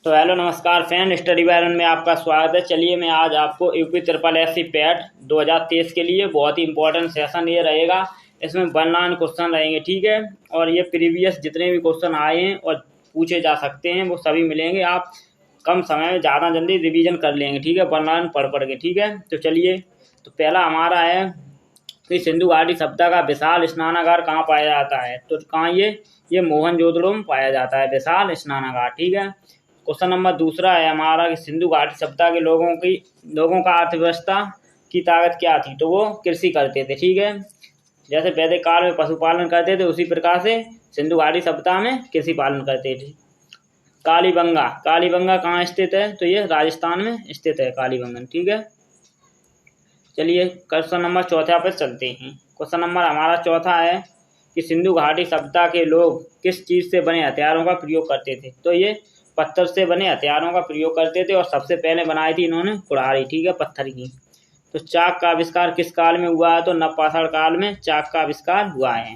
तो हेलो नमस्कार friend, study बैरन में आपका स्वागत है। चलिए मैं आज आपको यूपी ट्रिपल एससी पैट 2023 के लिए बहुत ही इंपॉर्टेंट सेशन ये रहेगा। इसमें 1 लाइन क्वेश्चन रहेंगे, ठीक है। और ये प्रीवियस जितने भी क्वेश्चन आए हैं और पूछे जा सकते हैं वो सभी मिलेंगे। आप कम समय में ज़्यादा जल्दी रिवीजन कर लेंगे, ठीक है, 1 लाइन पढ़ के, ठीक है। तो चलिए, तो पहला हमारा है कि सिंधु घाटी सभ्यता का विशाल स्नानागार कहाँ पाया जाता है। तो कहाँ ये मोहनजोदड़ो में पाया जाता है विशाल स्नानागार, ठीक है। क्वेश्चन नंबर दूसरा है हमारा कि सिंधु घाटी सभ्यता के लोगों का अर्थव्यवस्था की ताकत क्या थी। तो वो कृषि करते थे, ठीक है। जैसे वैदिक काल में पशुपालन करते थे उसी प्रकार से सिंधु घाटी सभ्यता में कृषि पालन करते थे। कालीबंगा कहाँ स्थित है। तो ये राजस्थान में स्थित है कालीबंगन, ठीक है। चलिए क्वेश्चन नंबर चौथा पर चलते हैं। क्वेश्चन नंबर हमारा चौथा है कि सिंधु घाटी सभ्यता के लोग किस चीज़ से बने हथियारों का प्रयोग करते थे। तो ये पत्थर से बने हथियारों का प्रयोग करते थे और सबसे पहले बनाई थी इन्होंने कुल्हाड़ी, ठीक है, पत्थर की। तो चाक का आविष्कार किस काल में हुआ है। तो नवपाषाण काल में चाक का आविष्कार हुआ है।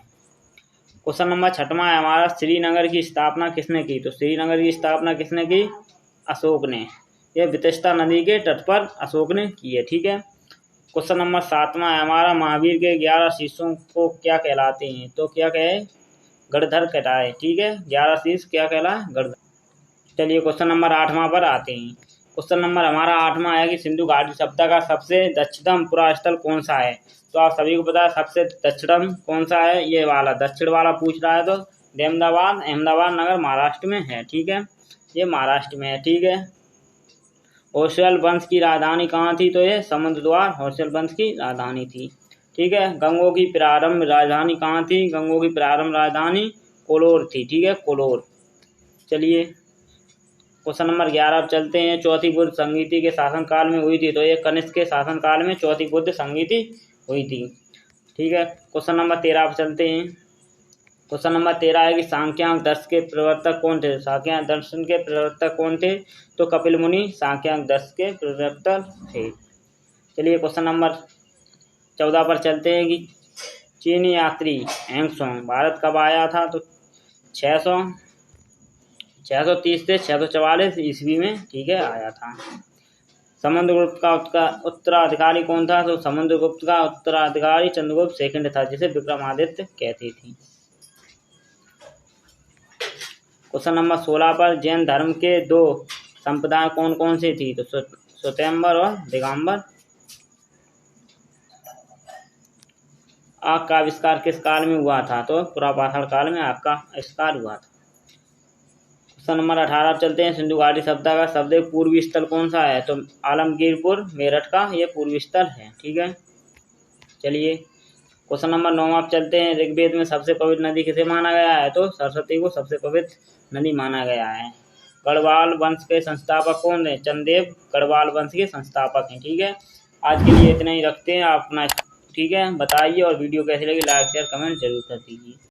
क्वेश्चन नंबर छठवां है हमारा, श्रीनगर की स्थापना किसने की। तो श्रीनगर की स्थापना किसने की। अशोक ने। यह वितस्ता नदी के तट पर अशोक ने की है, ठीक है। क्वेश्चन नंबर 7वां है हमारा, महावीर के 11 शिष्यों को क्या कहलाते हैं। तो क्या कहे, गणधर कहलाए, ठीक है। 11 शिष्य क्या कहलाए, गणधर। चलिए क्वेश्चन नंबर 8वां पर आते हैं। क्वेश्चन नंबर हमारा 8वां है कि सिंधु घाटी सभ्यता का सबसे दक्षिणतम पुरास्थल कौन सा है। तो आप सभी को पता है सबसे दक्षिणतम कौन सा है, ये वाला दक्षिण वाला पूछ रहा है। तो अहमदाबाद नगर महाराष्ट्र में है, ठीक है। ये महाराष्ट्र में है, ठीक है। होयसल वंश की राजधानी कहाँ थी। तो ये समुद्रद्वार होयसल वंश की राजधानी थी, ठीक है। गंगों की प्रारंभ राजधानी कहाँ थी। गंगों की प्रारंभ राजधानी कोलोर थी, ठीक है, कोलोर। चलिए क्वेश्चन नंबर 11 पर चलते हैं। चौथी बुद्ध संगीति के शासनकाल में हुई थी। तो ये कनिष्क के शासनकाल में चौथी बुद्ध संगीति हुई थी, ठीक है। क्वेश्चन नंबर 13 पर चलते हैं। क्वेश्चन नंबर 13 है कि सांख्यांक दर्शन के प्रवर्तक कौन थे। सांख्यांक दर्शन के प्रवर्तक कौन थे। तो कपिल मुनि सांख्यांक दर्शन के प्रवर्तक थे। चलिए क्वेश्चन नंबर 14 पर चलते हैं कि चीनी यात्री हैंगसोंग भारत कब आया था। तो 630 से 644 ईस्वी में, ठीक है, आया था। समुद्रगुप्त का उत्तराधिकारी कौन था। तो समुद्रगुप्त का उत्तराधिकारी चंद्रगुप्त सेकंड था, जिसे विक्रमादित्य कहते थे। क्वेश्चन नंबर 16 पर, जैन धर्म के 2 संप्रदाय कौन कौन से थी। तो श्वेतांबर और दिगंबर। आग का आविष्कार किस काल में हुआ था। तो पुरापाषाण काल में आग का आविष्कार हुआ था। क्वेश्चन नंबर 18 चलते हैं। सिंधु घाटी सभ्यता का सबसे पूर्वी स्थल कौन सा है। तो आलमगीरपुर मेरठ का ये पूर्वी स्थल है, ठीक है। चलिए क्वेश्चन नंबर 9 चलते हैं। ऋग्वेद में सबसे पवित्र नदी किसे माना गया है। तो सरस्वती को सबसे पवित्र नदी माना गया है। गढ़वाल वंश के संस्थापक कौन है। चंदेव गढ़वाल वंश के संस्थापक हैं, ठीक है। आज के लिए इतना ही रखते हैं। आप अपना, ठीक है, बताइए और वीडियो कैसी लगी लाइक शेयर कमेंट जरूर कर दीजिए।